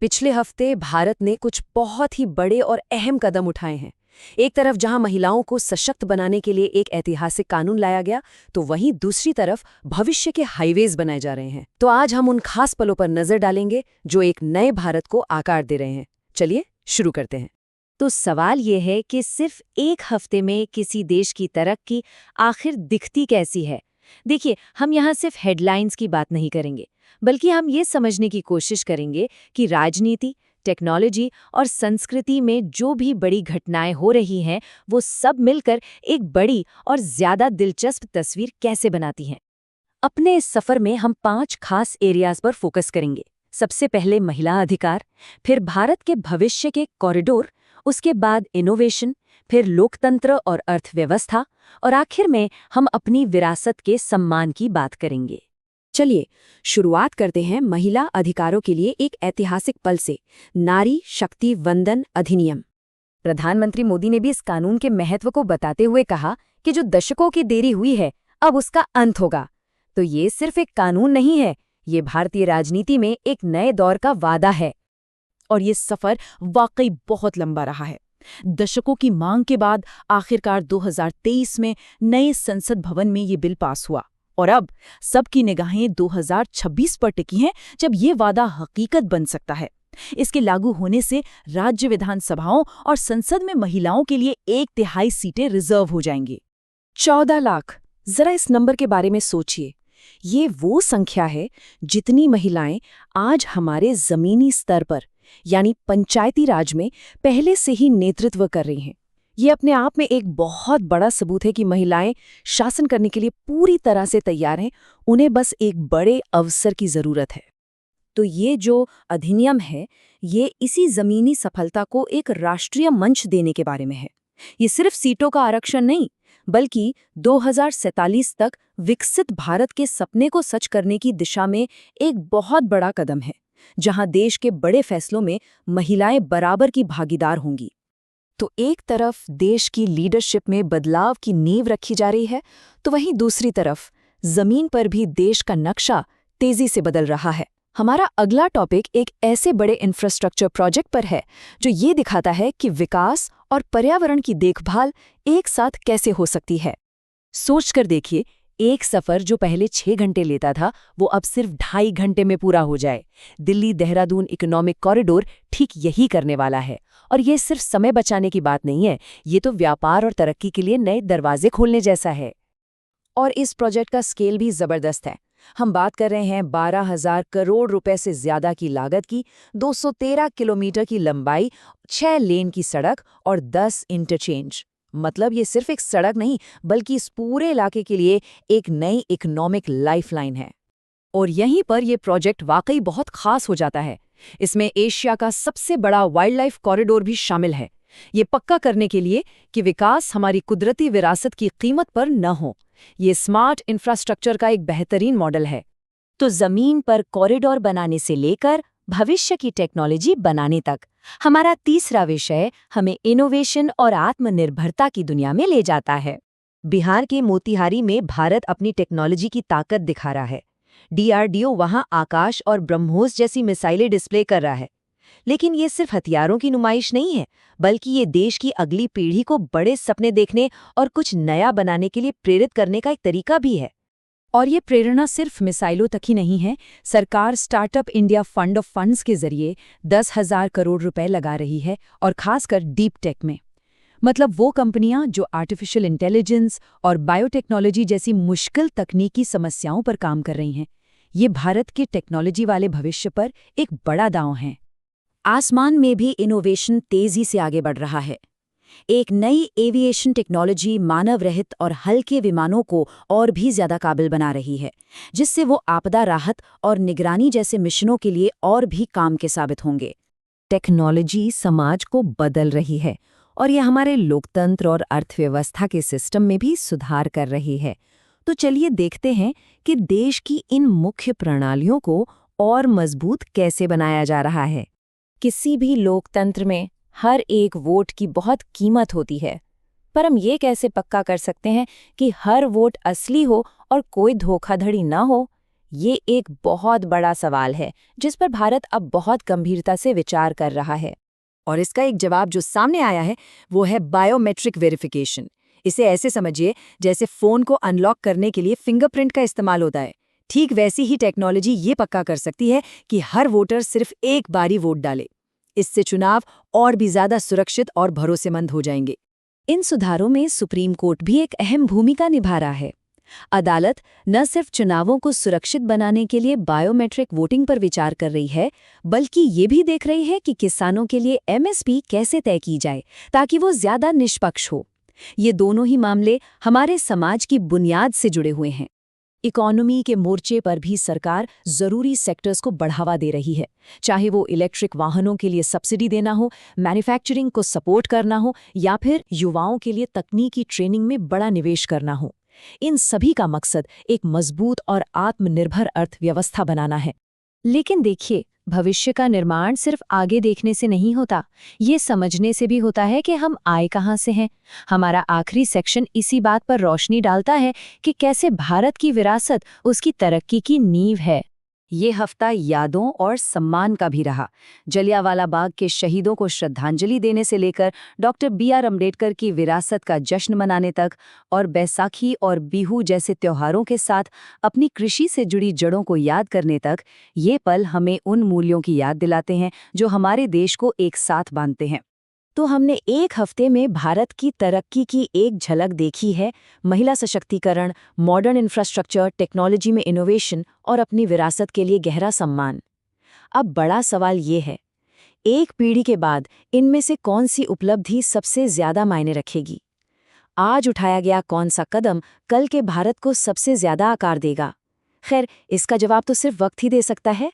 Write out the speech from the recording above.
पिछले हफ्ते भारत ने कुछ बहुत ही बड़े और अहम कदम उठाए हैं। एक तरफ जहां महिलाओं को सशक्त बनाने के लिए एक ऐतिहासिक कानून लाया गया, तो वहीं दूसरी तरफ भविष्य के हाईवेज बनाए जा रहे हैं। तो आज हम उन खास पलों पर नजर डालेंगे जो एक नए भारत को आकार दे रहे हैं। चलिए शुरू करते हैं। तो सवाल ये है कि सिर्फ एक हफ्ते में किसी देश की तरक्की आखिर दिखती कैसी है। देखिए, हम यहाँ सिर्फ हेडलाइंस की बात नहीं करेंगे, बल्कि हम ये समझने की कोशिश करेंगे कि राजनीति, टेक्नोलॉजी और संस्कृति में जो भी बड़ी घटनाएं हो रही हैं, वो सब मिलकर एक बड़ी और ज्यादा दिलचस्प तस्वीर कैसे बनाती हैं। अपने इस सफर में हम 5 खास एरियाज पर फोकस करेंगे। सबसे पहले महिला अधिकार, फिर भारत के भविष्य के कॉरिडोर, उसके बाद इनोवेशन, फिर लोकतंत्र और अर्थव्यवस्था, और आखिर में हम अपनी विरासत के सम्मान की बात करेंगे। चलिए शुरुआत करते हैं महिला अधिकारों के लिए एक ऐतिहासिक पल से, नारी शक्ति वंदन अधिनियम। प्रधानमंत्री मोदी ने भी इस कानून के महत्व को बताते हुए कहा कि जो दशकों की देरी हुई है, अब उसका अंत होगा। तो ये सिर्फ एक कानून नहीं है, ये भारतीय राजनीति में एक नए दौर का वादा है। और ये सफर वाकई बहुत लंबा रहा है। दशकों की मांग के बाद आखिरकार 2023 में नए संसद भवन में ये बिल पास हुआ, और अब सबकी निगाहें 2026 पर टिकी हैं, जब ये वादा हकीकत बन सकता है। इसके लागू होने से राज्य विधानसभाओं और संसद में महिलाओं के लिए 1/3 सीटें रिजर्व हो जाएंगी। 14 लाख, जरा इस नंबर के बारे में सोचिए। ये वो संख्या है जितनी महिलाएं आज हमारे जमीनी स्तर पर, यानी पंचायती राज में, पहले से ही नेतृत्व कर रही हैं। ये अपने आप में एक बहुत बड़ा सबूत है कि महिलाएं शासन करने के लिए पूरी तरह से तैयार हैं, उन्हें बस एक बड़े अवसर की जरूरत है। तो ये जो अधिनियम है, ये इसी जमीनी सफलता को एक राष्ट्रीय मंच देने के बारे में है। ये सिर्फ सीटों का आरक्षण नहीं, बल्कि 2047 तक विकसित भारत के सपने को सच करने की दिशा में एक बहुत बड़ा कदम है, जहां देश के बड़े फैसलों में महिलाएं बराबर की भागीदार होंगी। तो एक तरफ देश की लीडरशिप में बदलाव की नींव रखी जा रही है, तो वहीं दूसरी तरफ जमीन पर भी देश का नक्शा तेजी से बदल रहा है। हमारा अगला टॉपिक एक ऐसे बड़े इंफ्रास्ट्रक्चर प्रोजेक्ट पर है जो ये दिखाता है कि विकास और पर्यावरण की देखभाल एक साथ कैसे हो सकती है। सोचकर देखिए, एक सफर जो पहले 6 घंटे लेता था, वो अब सिर्फ 2.5 घंटे में पूरा हो जाए। दिल्ली देहरादून इकोनॉमिक कॉरिडोर ठीक यही करने वाला है। और ये सिर्फ समय बचाने की बात नहीं है, ये तो व्यापार और तरक्की के लिए नए दरवाजे खोलने जैसा है। और इस प्रोजेक्ट का स्केल भी जबरदस्त है। हम बात कर रहे हैं 12,000 करोड़ रुपए से ज्यादा की लागत की, 213 किलोमीटर की लंबाई, 6 लेन की सड़क और 10 इंटरचेंज। मतलब ये सिर्फ एक सड़क नहीं, बल्कि इस पूरे इलाके के लिए एक नई इकोनॉमिक लाइफलाइन है। और यहीं पर यह प्रोजेक्ट वाकई बहुत खास हो जाता है। इसमें एशिया का सबसे बड़ा वाइल्ड लाइफ कॉरिडोर भी शामिल है। ये पक्का करने के लिए कि विकास हमारी कुदरती विरासत की कीमत पर न हो। ये स्मार्ट इंफ्रास्ट्रक्चर का एक बेहतरीन मॉडल है। तो जमीन पर कॉरिडोर बनाने से लेकर भविष्य की टेक्नोलॉजी बनाने तक, हमारा तीसरा विषय हमें इनोवेशन और आत्मनिर्भरता की दुनिया में ले जाता है। बिहार के मोतिहारी में भारत अपनी टेक्नोलॉजी की ताकत दिखा रहा है। DRDO वहां आकाश और ब्रह्मोस जैसी मिसाइलें डिस्प्ले कर रहा है। लेकिन ये सिर्फ हथियारों की नुमाइश नहीं है, बल्कि ये देश की अगली पीढ़ी को बड़े सपने देखने और कुछ नया बनाने के लिए प्रेरित करने का एक तरीका भी है। और ये प्रेरणा सिर्फ मिसाइलों तक ही नहीं है। सरकार startup India fund of funds के जरिए 10,000 करोड़ रुपए लगा रही है, और खासकर डीप टेक में। मतलब वो कंपनियां जो आर्टिफिशियल इंटेलिजेंस और बायोटेक्नोलॉजी जैसी मुश्किल तकनीकी समस्याओं पर काम कर रही हैं। ये भारत के टेक्नोलॉजी वाले भविष्य पर एक बड़ा दांव है। आसमान में भी इनोवेशन तेजी से आगे बढ़ रहा है। एक नई एविएशन टेक्नोलॉजी मानव रहित और हल्के विमानों को और भी ज्यादा काबिल बना रही है, जिससे वो आपदा राहत और निगरानी जैसे मिशनों के लिए और भी काम के साबित होंगे। टेक्नोलॉजी समाज को बदल रही है, और ये हमारे लोकतंत्र और अर्थव्यवस्था के सिस्टम में भी सुधार कर रही है। तो चलिए देखते हैं कि देश की इन मुख्य प्रणालियों को और मजबूत कैसे बनाया जा रहा है। किसी भी लोकतंत्र में हर एक वोट की बहुत कीमत होती है, पर हम ये कैसे पक्का कर सकते हैं कि हर वोट असली हो और कोई धोखाधड़ी ना हो? ये एक बहुत बड़ा सवाल है जिस पर भारत अब बहुत गंभीरता से विचार कर रहा है। और इसका एक जवाब जो सामने आया है वो है बायोमेट्रिक वेरिफिकेशन। इसे ऐसे समझिए जैसे फ़ोन को अनलॉक करने के लिए फिंगरप्रिंट का इस्तेमाल होता है। ठीक वैसी ही टेक्नोलॉजी ये पक्का कर सकती है कि हर वोटर सिर्फ एक बारी वोट डाले। इससे चुनाव और भी ज़्यादा सुरक्षित और भरोसेमंद हो जाएंगे। इन सुधारों में सुप्रीम कोर्ट भी एक अहम भूमिका निभा रहा है। अदालत न सिर्फ चुनावों को सुरक्षित बनाने के लिए बायोमेट्रिक वोटिंग पर विचार कर रही है, बल्कि ये भी देख रही है कि किसानों के लिए एमएसपी कैसे तय की जाए ताकि वो ज्यादा निष्पक्ष हो। ये दोनों ही मामले हमारे समाज की बुनियाद से जुड़े हुए हैं। इकोनॉमी के मोर्चे पर भी सरकार जरूरी सेक्टर्स को बढ़ावा दे रही है, चाहे वो इलेक्ट्रिक वाहनों के लिए सब्सिडी देना हो, मैन्युफैक्चरिंग को सपोर्ट करना हो या फिर युवाओं के लिए तकनीकी ट्रेनिंग में बड़ा निवेश करना हो। इन सभी का मकसद एक मजबूत और आत्मनिर्भर अर्थव्यवस्था बनाना है। लेकिन देखिए, भविष्य का निर्माण सिर्फ आगे देखने से नहीं होता, ये समझने से भी होता है कि हम आए कहाँ से हैं। हमारा आखिरी सेक्शन इसी बात पर रोशनी डालता है कि कैसे भारत की विरासत उसकी तरक्की की नींव है। ये हफ्ता यादों और सम्मान का भी रहा। जलियांवाला बाग के शहीदों को श्रद्धांजलि देने से लेकर डॉक्टर बी.आर. अम्बेडकर की विरासत का जश्न मनाने तक, और बैसाखी और बिहू जैसे त्योहारों के साथ अपनी कृषि से जुड़ी जड़ों को याद करने तक, ये पल हमें उन मूल्यों की याद दिलाते हैं जो हमारे देश को एक साथ बांधते हैं। तो हमने एक हफ्ते में भारत की तरक्की की एक झलक देखी है। महिला सशक्तिकरण, मॉडर्न इंफ्रास्ट्रक्चर, टेक्नोलॉजी में इनोवेशन और अपनी विरासत के लिए गहरा सम्मान। अब बड़ा सवाल ये है, एक पीढ़ी के बाद इनमें से कौन सी उपलब्धि सबसे ज्यादा मायने रखेगी? आज उठाया गया कौन सा कदम कल के भारत को सबसे ज्यादा आकार देगा? खैर, इसका जवाब तो सिर्फ वक्त ही दे सकता है।